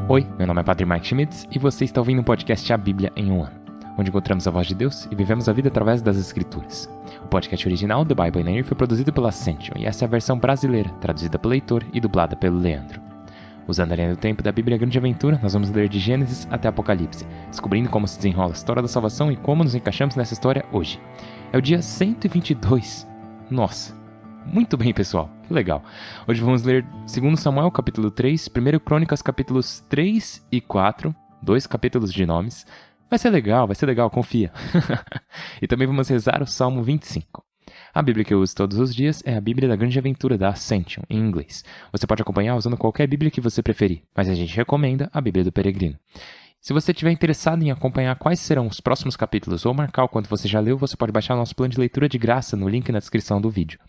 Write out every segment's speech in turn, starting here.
Oi, meu nome é Padre Mike Schmitz e você está ouvindo o podcast A Bíblia em um Ano, onde encontramos a voz de Deus e vivemos a vida através das Escrituras. O podcast original, The Bible in a Year, foi produzido pela Ascension e essa é a versão brasileira, traduzida pelo Heitor e dublada pelo Leandro. Usando a linha do tempo da Bíblia Grande Aventura, nós vamos ler de Gênesis até Apocalipse, descobrindo como se desenrola a história da salvação e como nos encaixamos nessa história hoje. É o dia 122. Nossa! Muito bem, pessoal. Que legal. Hoje vamos ler 2 Samuel, capítulo 3, 1 Crônicas, capítulos 3 e 4, 2 capítulos de nomes. Vai ser legal, confia. E também vamos rezar o Salmo 25. A Bíblia que eu uso todos os dias é a Bíblia da Grande Aventura da Ascension, em inglês. Você pode acompanhar usando qualquer Bíblia que você preferir, mas a gente recomenda a Bíblia do Peregrino. Se você estiver interessado em acompanhar quais serão os próximos capítulos ou marcar o quanto você já leu, você pode baixar o nosso plano de leitura de graça no link na descrição do vídeo.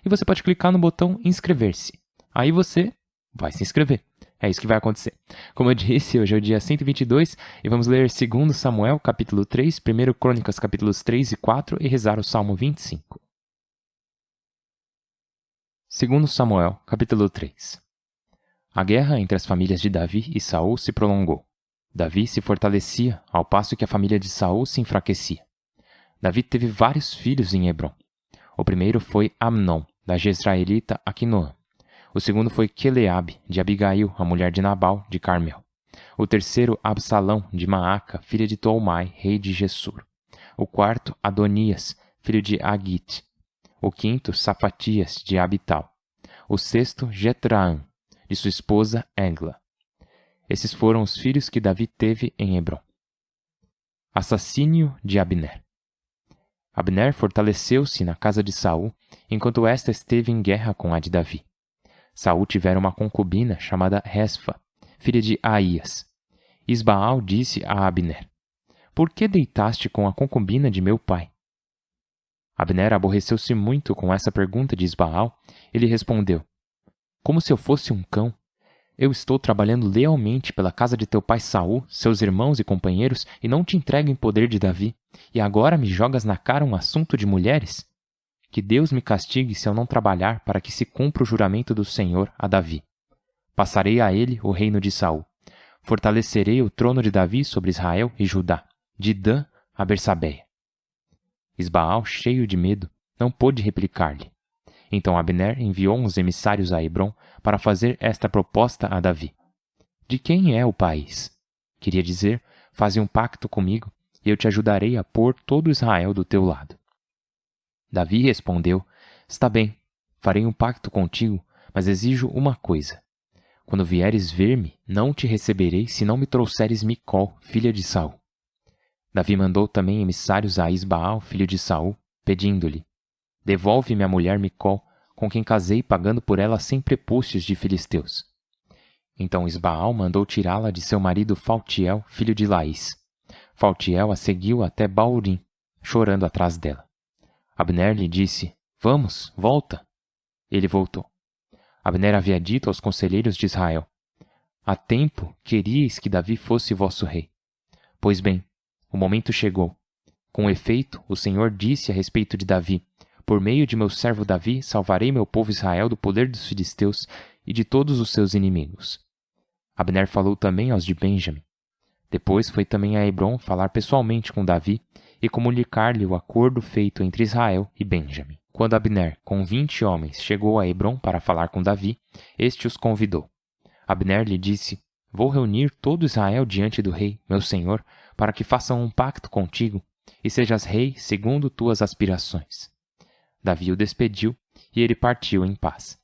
E você pode clicar no botão inscrever-se. Aí você vai se inscrever. É isso que vai acontecer. Como eu disse, hoje é o dia 122 e vamos ler 2 Samuel, capítulo 3, 1 Crônicas, capítulos 3 e 4 e rezar o Salmo 25. 2 Samuel, capítulo 3. A guerra entre as famílias de Davi e Saul se prolongou. Davi se fortalecia, ao passo que a família de Saul se enfraquecia. Davi teve vários filhos em Hebrom. O primeiro foi Amnon, da jezraelita Aquinoã. O segundo foi Queleabe, de Abigail, a mulher de Nabal, de Carmel. O terceiro, Absalão, de Maaca, filha de Tolmai, rei de Gessur. O quarto, Adonias, filho de Agite. O quinto, Safatias, de Abital. O sexto, Jetraã, de sua esposa Egla. Esses foram os filhos que Davi teve em Hebrom. Assassínio de Abner. Abner fortaleceu-se na casa de Saul, enquanto esta esteve em guerra com a de Davi. Saul tivera uma concubina chamada Resfa, filha de Aías. Isbaal disse a Abner: "Por que deitaste com a concubina de meu pai?" Abner aborreceu-se muito com essa pergunta de Isbaal. Ele respondeu: "Como se eu fosse um cão. Eu estou trabalhando lealmente pela casa de teu pai Saul, seus irmãos e companheiros, e não te entrego em poder de Davi, e agora me jogas na cara um assunto de mulheres? Que Deus me castigue se eu não trabalhar para que se cumpra o juramento do Senhor a Davi. Passarei a ele o reino de Saul. Fortalecerei o trono de Davi sobre Israel e Judá, de Dan a Bersabeia." Isbaal, cheio de medo, não pôde replicar-lhe. Então Abner enviou uns emissários a Hebrom para fazer esta proposta a Davi: "De quem é o país?" Queria dizer: "Faze um pacto comigo, e eu te ajudarei a pôr todo Israel do teu lado." Davi respondeu: "Está bem, farei um pacto contigo, mas exijo uma coisa. Quando vieres ver-me, não te receberei se não me trouxeres Micol, filha de Saul." Davi mandou também emissários a Isbaal, filho de Saul, pedindo-lhe: "Devolve-me a mulher Micol, com quem casei pagando por ela 100 prepúcios de filisteus." Então Isbaal mandou tirá-la de seu marido Faltiel, filho de Laís. Faltiel a seguiu até Baurim, chorando atrás dela. Abner lhe disse: "Vamos, volta." Ele voltou. Abner havia dito aos conselheiros de Israel: "Há tempo queríeis que Davi fosse vosso rei. Pois bem, o momento chegou. Com efeito, o Senhor disse a respeito de Davi: por meio de meu servo Davi, salvarei meu povo Israel do poder dos filisteus e de todos os seus inimigos." Abner falou também aos de Benjamim. Depois foi também a Hebrom falar pessoalmente com Davi e comunicar-lhe o acordo feito entre Israel e Benjamim. Quando Abner, com 20 homens, chegou a Hebrom para falar com Davi, este os convidou. Abner lhe disse: "Vou reunir todo Israel diante do rei, meu senhor, para que façam um pacto contigo e sejas rei segundo tuas aspirações." Davi o despediu e ele partiu em paz.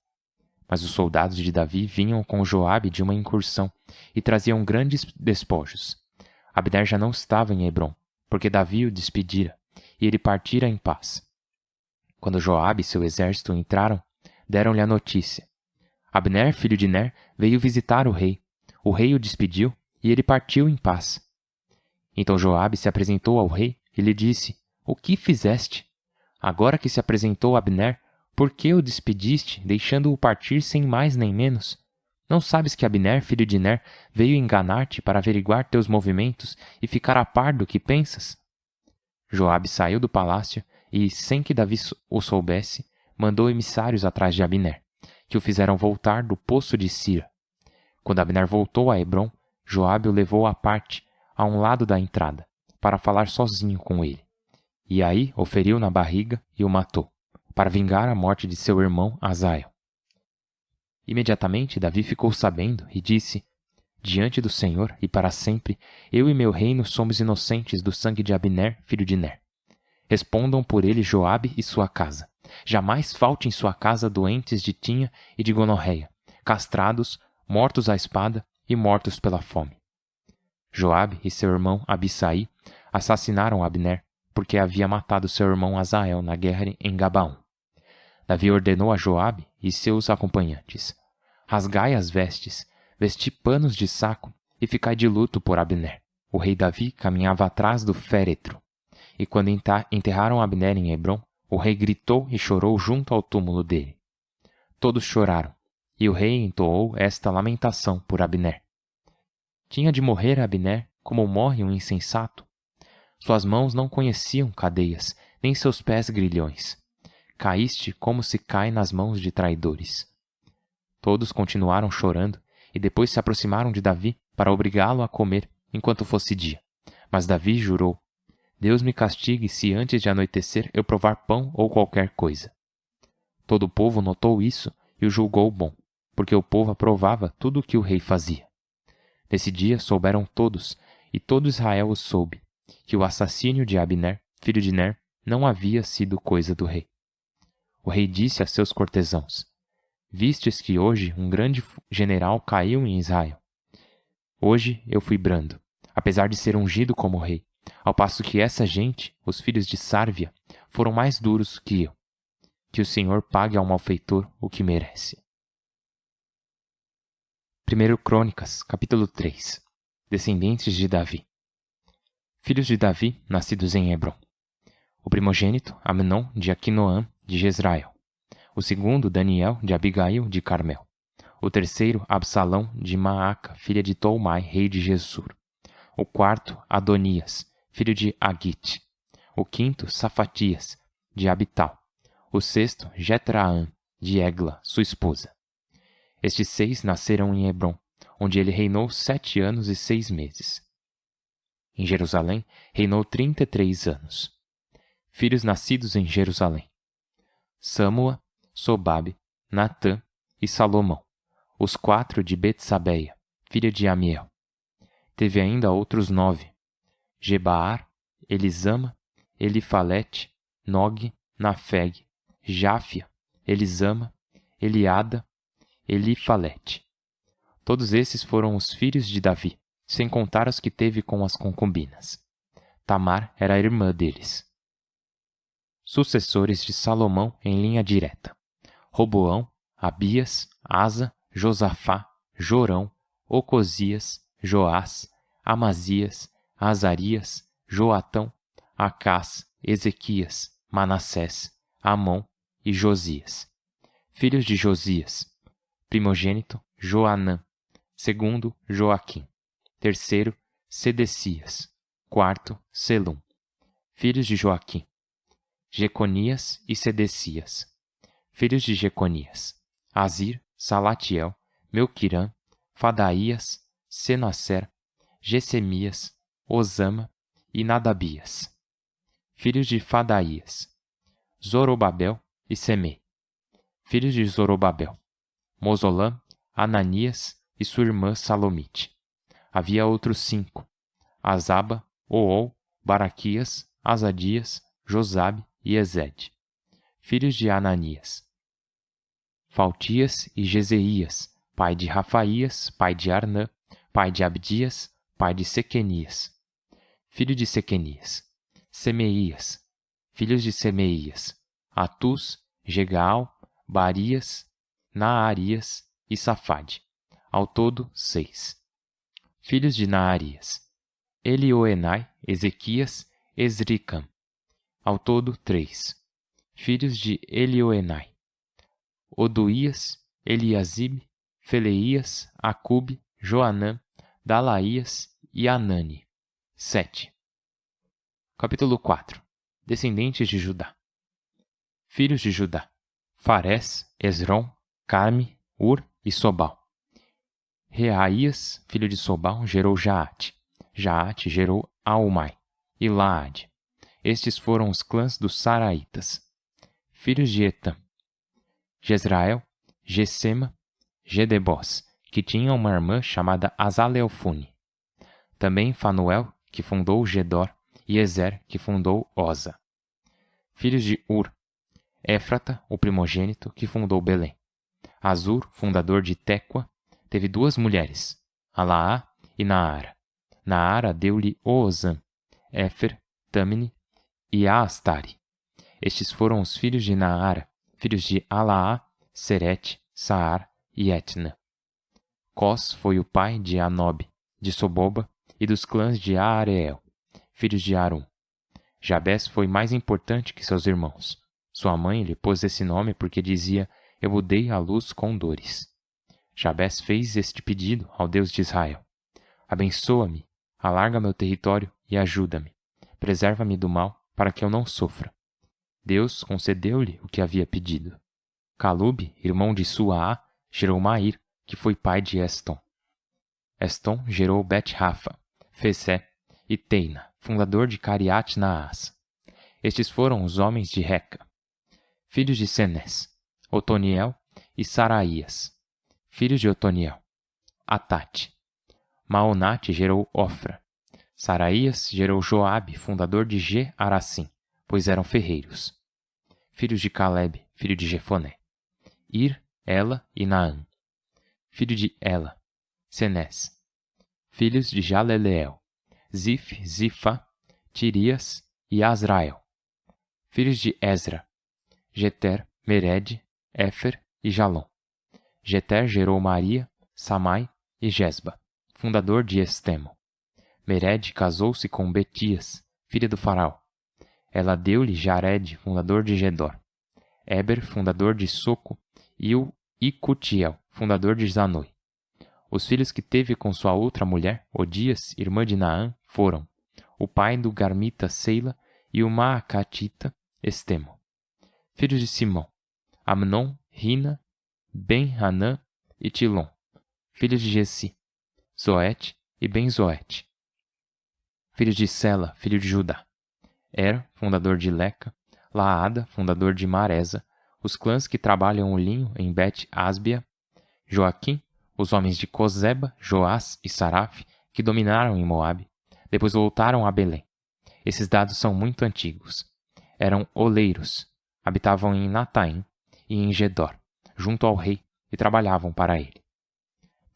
Mas os soldados de Davi vinham com Joabe de uma incursão e traziam grandes despojos. Abner já não estava em Hebrom, porque Davi o despedira, e ele partira em paz. Quando Joabe e seu exército entraram, deram-lhe a notícia: Abner, filho de Ner, veio visitar o rei. O rei o despediu e ele partiu em paz. Então Joabe se apresentou ao rei e lhe disse: "O que fizeste? Agora que se apresentou Abner, por que o despediste, deixando-o partir sem mais nem menos? Não sabes que Abner, filho de Ner, veio enganar-te para averiguar teus movimentos e ficar a par do que pensas?" Joabe saiu do palácio e, sem que Davi o soubesse, mandou emissários atrás de Abner, que o fizeram voltar do poço de Sira. Quando Abner voltou a Hebrom, Joabe o levou à parte, a um lado da entrada, para falar sozinho com ele. E aí o feriu na barriga e o matou, para vingar a morte de seu irmão Asael. Imediatamente Davi ficou sabendo e disse: Diante do Senhor e para sempre, eu e meu reino somos inocentes do sangue de Abner, filho de Ner. Respondam por ele Joabe e sua casa. Jamais falte em sua casa doentes de tinha e de gonorreia, castrados, mortos à espada e mortos pela fome. Joabe e seu irmão Abissai assassinaram Abner, porque havia matado seu irmão Asael na guerra em Gabaon. Davi ordenou a Joabe e seus acompanhantes: Rasgai as vestes, vesti panos de saco e ficai de luto por Abner. O rei Davi caminhava atrás do féretro. E quando enterraram Abner em Hebrom, o rei gritou e chorou junto ao túmulo dele. Todos choraram, e o rei entoou esta lamentação por Abner. Tinha de morrer Abner como morre um insensato. Suas mãos não conheciam cadeias, nem seus pés grilhões. Caíste como se cai nas mãos de traidores. Todos continuaram chorando, e depois se aproximaram de Davi para obrigá-lo a comer enquanto fosse dia. Mas Davi jurou: Deus me castigue se antes de anoitecer eu provar pão ou qualquer coisa. Todo o povo notou isso e o julgou bom, porque o povo aprovava tudo o que o rei fazia. Nesse dia souberam todos, e todo Israel o soube, que o assassínio de Abner, filho de Ner, não havia sido coisa do rei. O rei disse a seus cortesãos: Vistes que hoje um grande general caiu em Israel. Hoje eu fui brando, apesar de ser ungido como rei, ao passo que essa gente, os filhos de Sárvia, foram mais duros que eu. Que o Senhor pague ao malfeitor o que merece. 1 Crônicas, capítulo 3. Descendentes de Davi. Filhos de Davi, nascidos em Hebrom. O primogênito, Amnon, de Aquinoam, de Jezrael. O segundo, Daniel, de Abigail, de Carmel. O terceiro, Absalão, de Maaca, filha de Tolmai, rei de Gesur. O quarto, Adonias, filho de Agite. O quinto, Safatias, de Abital. O sexto, Jetraã, de Egla, sua esposa. Estes 6 nasceram em Hebrom, onde ele reinou 7 anos e 6 meses. Em Jerusalém, reinou 33 anos. Filhos nascidos em Jerusalém: Samua, Sobabe, Natã e Salomão, os 4 de Betsabeia, filha de Amiel. Teve ainda outros 9: Gebaar, Elisama, Elifalete, Nog, Nafeg, Jáfia, Elisama, Eliada, Elifalete. Todos esses foram os filhos de Davi, sem contar os que teve com as concubinas. Tamar era a irmã deles. Sucessores de Salomão em linha direta: Roboão, Abias, Asa, Josafá, Jorão, Ocosias, Joás, Amazias, Azarias, Joatão, Acás, Ezequias, Manassés, Amon e Josias. Filhos de Josias: primogênito, Joanã. Segundo, Joaquim. Terceiro, Sedecias. Quarto, Selum. Filhos de Joaquim: Jeconias e Sedecias. Filhos de Jeconias: Azir, Salatiel, Melquirã, Fadaías, Senasser, Gesemias, Osama e Nadabias. Filhos de Fadaías: Zorobabel e Semei. Filhos de Zorobabel: Mozolam, Ananias e sua irmã Salomite. Havia outros 5: Azaba, Ool, Baraquias, Azadias, Josabe e Ezede. Filhos de Ananias: Faltias e Jezeias, pai de Rafaías, pai de Arnã, pai de Abdias, pai de Sequenias. Filho de Sequenias: Semeías. Filhos de Semeías: Atus, Jegaal, Barias, Naarias e Safade. Ao todo, 6. Filhos de Naarias: Elioenai, Ezequias, Esricam. Ao todo, 3. Filhos de Elioenai: Oduías, Eliasibe, Feleías, Acube, Joanã, Dalaías e Anani. 7. Capítulo 4. Descendentes de Judá. Filhos de Judá: Farés, Esrom, Carme, Ur e Sobal. Reaías, filho de Sobal, gerou Jaate. Jaate gerou Aumai e Laade. Estes foram os clãs dos Saraitas. Filhos de Etam: Jezrael, Gessema, Gedebós, que tinha uma irmã chamada Azaleofune. Também Fanuel, que fundou Gedor, e Ezer, que fundou Oza. Filhos de Ur: Éfrata, o primogênito, que fundou Belém. Azur, fundador de Tecoa, teve 2 mulheres, Alaá e Naara. Naara deu-lhe Oozã, Éfer, Tamini e Aastari. Estes foram os filhos de Naara, filhos de Alaá, Serete, Saar e Etna. Cós foi o pai de Anobe, de Soboba e dos clãs de Aareel, filhos de Arum. Jabés foi mais importante que seus irmãos. Sua mãe lhe pôs esse nome porque dizia: eu o dei à luz com dores. Jabés fez este pedido ao Deus de Israel: abençoa-me, alarga meu território e ajuda-me. Preserva-me do mal, para que eu não sofra. Deus concedeu-lhe o que havia pedido. Calube, irmão de Suá, gerou Mair, que foi pai de Estom. Estom gerou Bet-Rafa, Fesé e Teina, fundador de Cariat-Naás. Estes foram os homens de Reca. Filhos de Senés: Otoniel e Saraías. Filhos de Otoniel: Atate. Maonate gerou Ofra. Saraías gerou Joabe, fundador de Ge-Aracim, pois eram ferreiros. Filhos de Calebe, filho de Jefoné: Ir, Ela e Naã. Filho de Ela: Senés. Filhos de Jaleleel: Zif, Zifa, Tirias e Azrael. Filhos de Ezra: Jeter, Mered, Éfer e Jalom. Jeter gerou Maria, Samai e Gesba, fundador de Estemo. Mered casou-se com Betias, filha do faraó. Ela deu-lhe Jared, fundador de Gedor. Eber, fundador de Soco, e o Icutiel, fundador de Zanoi. Os filhos que teve com sua outra mulher, Odias, irmã de Naã, foram o pai do Garmita Seila e o Maacatita Estemo. Filhos de Simão: Amnon, Rina, Ben-Hanã e Tilom. Filhos de Gessi: Zoete e Ben-Zoete. Filhos de Sela, filho de Judá: fundador de Leca, Laada, fundador de Maresa, os clãs que trabalham o linho em Bet-Asbia, Joaquim, os homens de Cozeba, Joás e Saraf, que dominaram em Moabe, depois voltaram a Belém. Esses dados são muito antigos. Eram oleiros, habitavam em Nataim e em Gedor, junto ao rei, e trabalhavam para ele.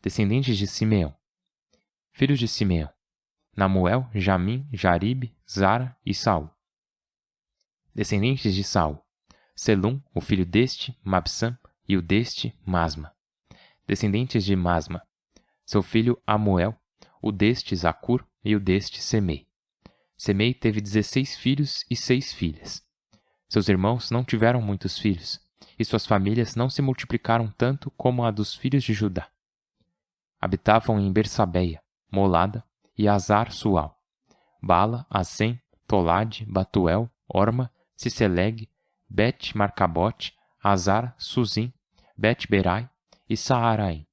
Descendentes de Simeão: filhos de Simeão: Namuel, Jamim, Jaribe, Zara e Saul. Descendentes de Saul: Selum, o filho deste, Mabsam, e o deste, Masma. Descendentes de Masma: seu filho Amuel, o deste Zacur e o deste Semei. Semei teve 16 filhos e 6 filhas. Seus irmãos não tiveram muitos filhos, e suas famílias não se multiplicaram tanto como a dos filhos de Judá. Habitavam em Bersabeia, Molada e Azar-Sual, Bala, Assem, Tolade, Batuel, Orma, Ciceleg, Bet-Marcabote, Azar, Suzim, Bet-Berai e Saaraim.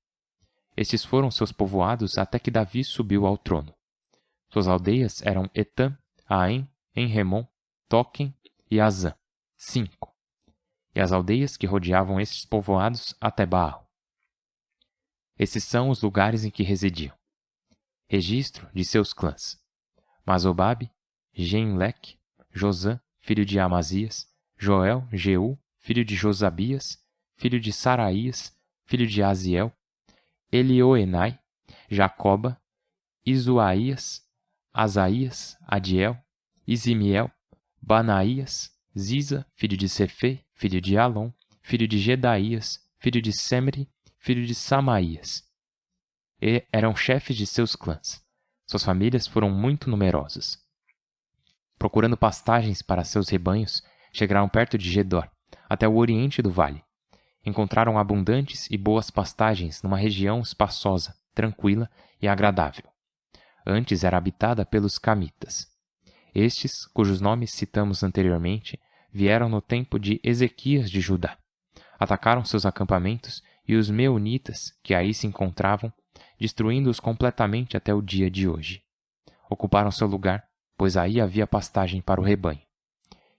Estes foram seus povoados até que Davi subiu ao trono. Suas aldeias eram Etam, Aim, Enremon, Toquem e Azã, 5. E as aldeias que rodeavam estes povoados até Baal. Esses são os lugares em que residiam. Registro de seus clãs: Mazobabe, Genlec, Josã, filho de Amazias, Joel, Jeú, filho de Josabias, filho de Saraías, filho de Aziel, Elioenai, Jacoba, Izuaías, Asaías, Adiel, Isimiel, Banaías, Ziza, filho de Sefê, filho de Alon, filho de Gedaías, filho de Semri, filho de Samaías. E eram chefes de seus clãs. Suas famílias foram muito numerosas. Procurando pastagens para seus rebanhos, chegaram perto de Gedor, até o oriente do vale. Encontraram abundantes e boas pastagens numa região espaçosa, tranquila e agradável. Antes era habitada pelos camitas. Estes, cujos nomes citamos anteriormente, vieram no tempo de Ezequias de Judá. Atacaram seus acampamentos e os meunitas, que aí se encontravam, destruindo-os completamente até o dia de hoje. Ocuparam seu lugar, pois aí havia pastagem para o rebanho.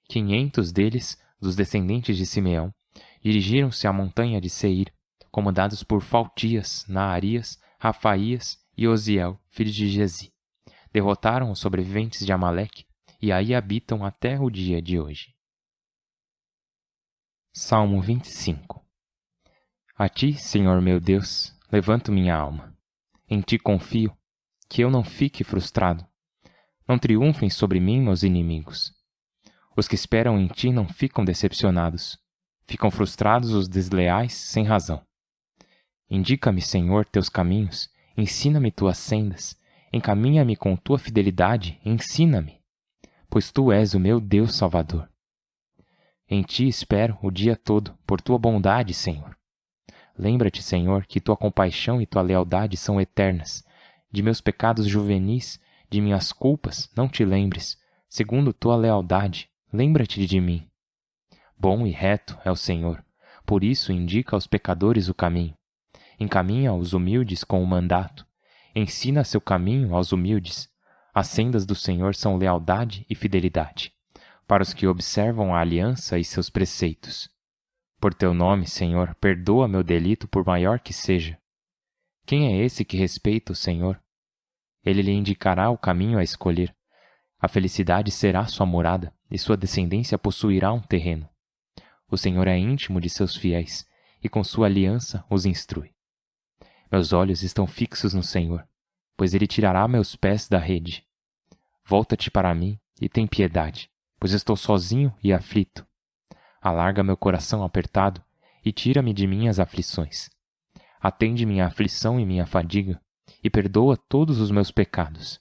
500 deles, dos descendentes de Simeão, dirigiram-se à montanha de Seir, comandados por Faltias, Naarias, Rafaías e Osiel, filhos de Gezi. Derrotaram os sobreviventes de Amaleque e aí habitam até o dia de hoje. Salmo 25. A ti, Senhor meu Deus, levanto minha alma. Em ti confio, que eu não fique frustrado. Não triunfem sobre mim meus inimigos. Os que esperam em ti não ficam decepcionados. Ficam frustrados os desleais sem razão. Indica-me, Senhor, teus caminhos, ensina-me tuas sendas, encaminha-me com tua fidelidade, ensina-me, pois tu és o meu Deus Salvador. Em ti espero o dia todo, por tua bondade, Senhor. Lembra-te, Senhor, que tua compaixão e tua lealdade são eternas. De meus pecados juvenis, de minhas culpas, não te lembres. Segundo tua lealdade, lembra-te de mim. Bom e reto é o Senhor, por isso indica aos pecadores o caminho. Encaminha os humildes com o mandato. Ensina seu caminho aos humildes. As sendas do Senhor são lealdade e fidelidade, para os que observam a aliança e seus preceitos. Por teu nome, Senhor, perdoa meu delito por maior que seja. Quem é esse que respeita o Senhor? Ele lhe indicará o caminho a escolher. A felicidade será sua morada, e sua descendência possuirá um terreno. O Senhor é íntimo de seus fiéis, e com sua aliança os instrui. Meus olhos estão fixos no Senhor, pois Ele tirará meus pés da rede. Volta-te para mim e tem piedade, pois estou sozinho e aflito. Alarga meu coração apertado e tira-me de minhas aflições. Atende minha aflição e minha fadiga, e perdoa todos os meus pecados.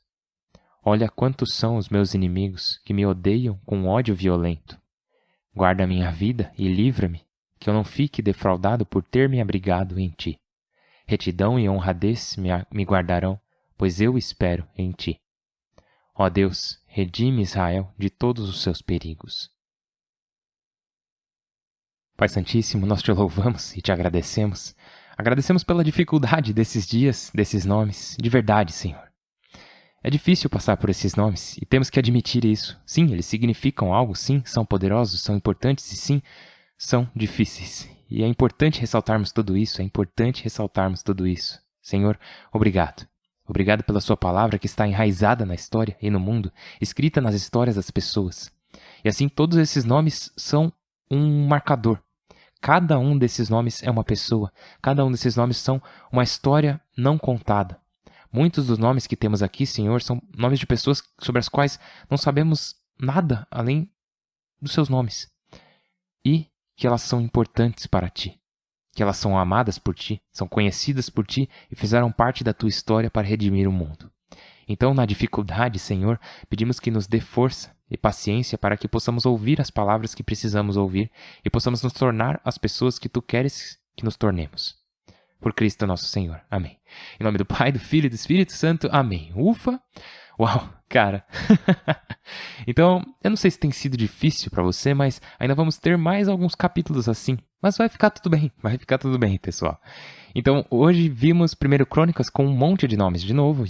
Olha quantos são os meus inimigos que me odeiam com ódio violento. Guarda minha vida e livra-me, que eu não fique defraudado por ter me abrigado em ti. Retidão e honradez me guardarão, pois eu espero em ti. Ó Deus, redime Israel de todos os seus perigos. Pai Santíssimo, nós te louvamos e te agradecemos. Agradecemos pela dificuldade desses dias, desses nomes, de verdade, Senhor. É difícil passar por esses nomes e temos que admitir isso. Sim, eles significam algo, sim, são poderosos, são importantes e sim, são difíceis. E é importante ressaltarmos tudo isso, Senhor, obrigado. Obrigado pela sua palavra que está enraizada na história e no mundo, escrita nas histórias das pessoas. E assim todos esses nomes são um marcador. Cada um desses nomes é uma pessoa. Cada um desses nomes são uma história não contada. Muitos dos nomes que temos aqui, Senhor, são nomes de pessoas sobre as quais não sabemos nada além dos seus nomes. E que elas são importantes para Ti. Que elas são amadas por Ti, são conhecidas por Ti e fizeram parte da Tua história para redimir o mundo. Então, na dificuldade, Senhor, pedimos que nos dê força e paciência para que possamos ouvir as palavras que precisamos ouvir e possamos nos tornar as pessoas que Tu queres que nos tornemos. Por Cristo nosso Senhor. Amém. Em nome do Pai, do Filho e do Espírito Santo. Amém. Ufa! Uau, cara. Então, eu não sei se tem sido difícil para você, mas ainda vamos ter mais alguns capítulos assim. Mas vai ficar tudo bem, pessoal. Então, hoje vimos 1 Crônicas com um monte de nomes, de novo,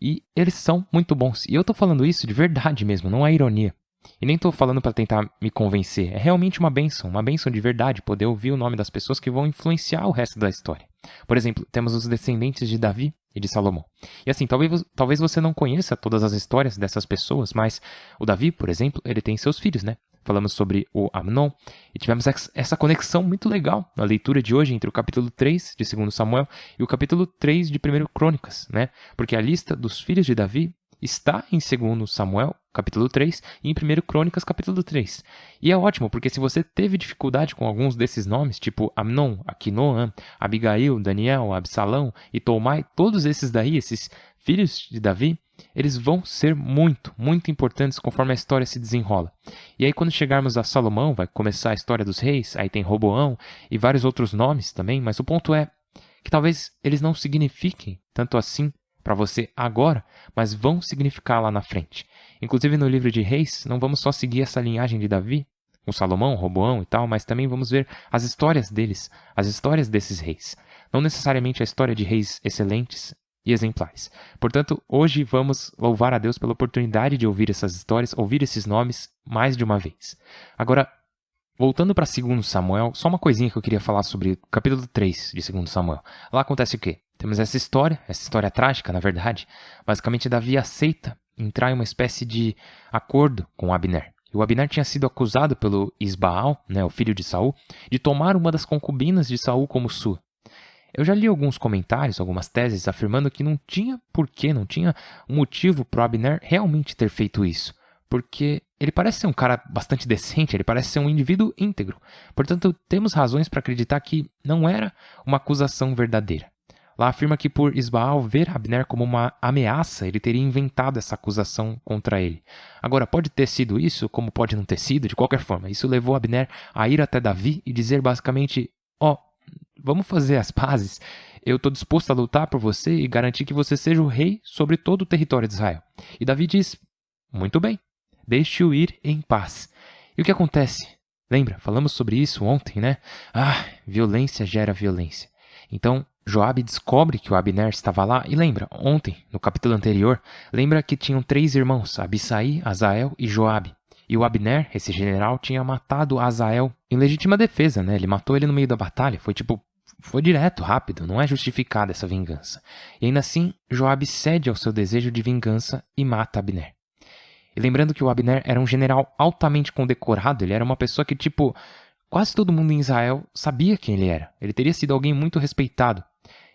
e eles são muito bons. E eu tô falando isso de verdade mesmo, não é ironia. E nem tô falando para tentar me convencer, é realmente uma bênção de verdade, poder ouvir o nome das pessoas que vão influenciar o resto da história. Por exemplo, temos os descendentes de Davi e de Salomão. E assim, talvez você não conheça todas as histórias dessas pessoas, mas o Davi, por exemplo, ele tem seus filhos, né? Falamos sobre o Amnon e tivemos essa conexão muito legal na leitura de hoje entre o capítulo 3 de 2 Samuel e o capítulo 3 de 1 Crônicas, né? Porque a lista dos filhos de Davi está em 2 Samuel, capítulo 3, e em 1 Crônicas, capítulo 3. E é ótimo, porque se você teve dificuldade com alguns desses nomes, tipo Amnon, Aquinoam, Abigail, Daniel, Absalão e Tolmai, todos esses daí, esses filhos de Davi, eles vão ser muito, muito importantes conforme a história se desenrola. E aí quando chegarmos a Salomão, vai começar a história dos reis, aí tem Roboão e vários outros nomes também, mas o ponto é que talvez eles não signifiquem tanto assim para você agora, mas vão significar lá na frente. Inclusive no livro de Reis, não vamos só seguir essa linhagem de Davi, com Salomão, Roboão e tal, mas também vamos ver as histórias deles, as histórias desses reis. não necessariamente a história de reis excelentes e exemplares. Portanto, hoje vamos louvar a Deus pela oportunidade de ouvir essas histórias, ouvir esses nomes mais de uma vez. Agora, voltando para 2 Samuel, só uma coisinha que eu queria falar sobre o capítulo 3 de 2 Samuel. Lá acontece o quê? Temos essa história trágica, na verdade. Basicamente, Davi aceita entrar em uma espécie de acordo com Abner. E o Abner tinha sido acusado pelo Isbaal, o filho de Saul, de tomar uma das concubinas de Saul como sua. Eu já li alguns comentários, algumas teses, afirmando que não tinha porquê, não tinha um motivo para o Abner realmente ter feito isso. Porque ele parece ser um cara bastante decente, ele parece ser um indivíduo íntegro. Portanto, temos razões para acreditar que não era uma acusação verdadeira. Lá afirma que por Isbaal ver Abner como uma ameaça, ele teria inventado essa acusação contra ele. Agora, pode ter sido isso, como pode não ter sido, de qualquer forma. Isso levou Abner a ir até Davi e dizer basicamente, vamos fazer as pazes. Eu estou disposto a lutar por você e garantir que você seja o rei sobre todo o território de Israel. E Davi diz, muito bem, deixe-o ir em paz. E o que acontece? Lembra, falamos sobre isso ontem, né? Violência gera violência. Então, Joabe descobre que o Abner estava lá e lembra, ontem, no capítulo anterior, lembra que tinham 3 irmãos, Abissai, Azael e Joabe. E o Abner, esse general, tinha matado Azael em legítima defesa, né? Ele matou ele no meio da batalha, foi direto, rápido, não é justificada essa vingança. E ainda assim, Joabe cede ao seu desejo de vingança e mata Abner. E lembrando que o Abner era um general altamente condecorado, ele era uma pessoa que, quase todo mundo em Israel sabia quem ele era. Ele teria sido alguém muito respeitado.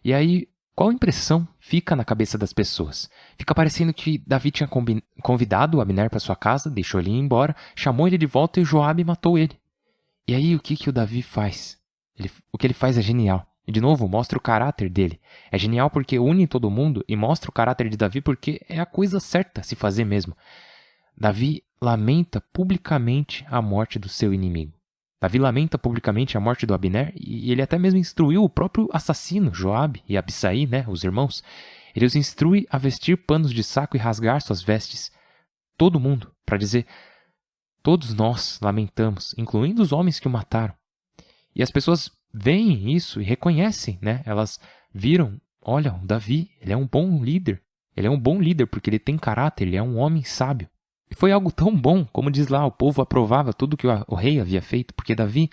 E aí, qual impressão fica na cabeça das pessoas? Fica parecendo que Davi tinha convidado o Abner para sua casa, deixou ele ir embora, chamou ele de volta e Joabe matou ele. E aí, o que o Davi faz? O que ele faz é genial. E, de novo, mostra o caráter dele. É genial porque une todo mundo e mostra o caráter de Davi porque é a coisa certa a se fazer mesmo. Davi lamenta publicamente a morte do seu inimigo. Davi lamenta publicamente a morte do Abner e ele até mesmo instruiu o próprio assassino, Joabe e Abissai, os irmãos. Ele os instrui a vestir panos de saco e rasgar suas vestes. Todo mundo, para dizer, todos nós lamentamos, incluindo os homens que o mataram. E as pessoas veem isso e reconhecem, Elas viram, olha, o Davi, ele é um bom líder. Ele é um bom líder porque ele tem caráter, ele é um homem sábio. E foi algo tão bom, como diz lá, o povo aprovava tudo que o rei havia feito, porque Davi,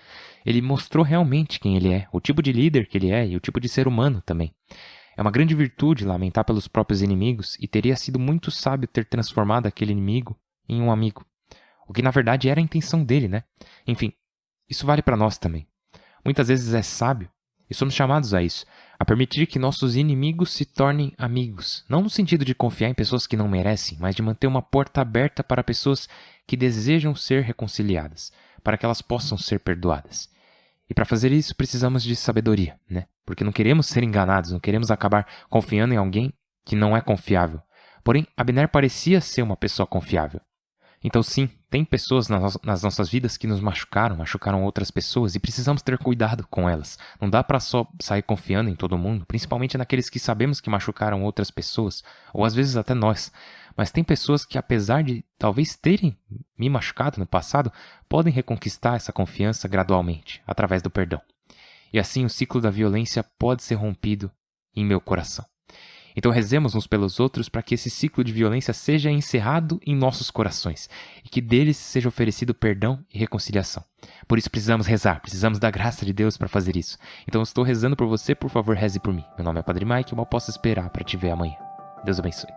ele mostrou realmente quem ele é, o tipo de líder que ele é e o tipo de ser humano também. É uma grande virtude lamentar pelos próprios inimigos e teria sido muito sábio ter transformado aquele inimigo em um amigo. O que na verdade era a intenção dele, Enfim, isso vale para nós também. Muitas vezes é sábio, e somos chamados a isso, a permitir que nossos inimigos se tornem amigos. Não no sentido de confiar em pessoas que não merecem, mas de manter uma porta aberta para pessoas que desejam ser reconciliadas, para que elas possam ser perdoadas. E para fazer isso precisamos de sabedoria, Porque não queremos ser enganados, não queremos acabar confiando em alguém que não é confiável. Porém, Abner parecia ser uma pessoa confiável. Então sim, tem pessoas nas nossas vidas que nos machucaram outras pessoas e precisamos ter cuidado com elas. Não dá para só sair confiando em todo mundo, principalmente naqueles que sabemos que machucaram outras pessoas, ou às vezes até nós. Mas tem pessoas que, apesar de talvez terem me machucado no passado, podem reconquistar essa confiança gradualmente, através do perdão. E assim o ciclo da violência pode ser rompido em meu coração. Então rezemos uns pelos outros para que esse ciclo de violência seja encerrado em nossos corações e que deles seja oferecido perdão e reconciliação. Por isso precisamos rezar, precisamos da graça de Deus para fazer isso. Então eu estou rezando por você, por favor reze por mim. Meu nome é Padre Mike e eu mal posso esperar para te ver amanhã. Deus abençoe.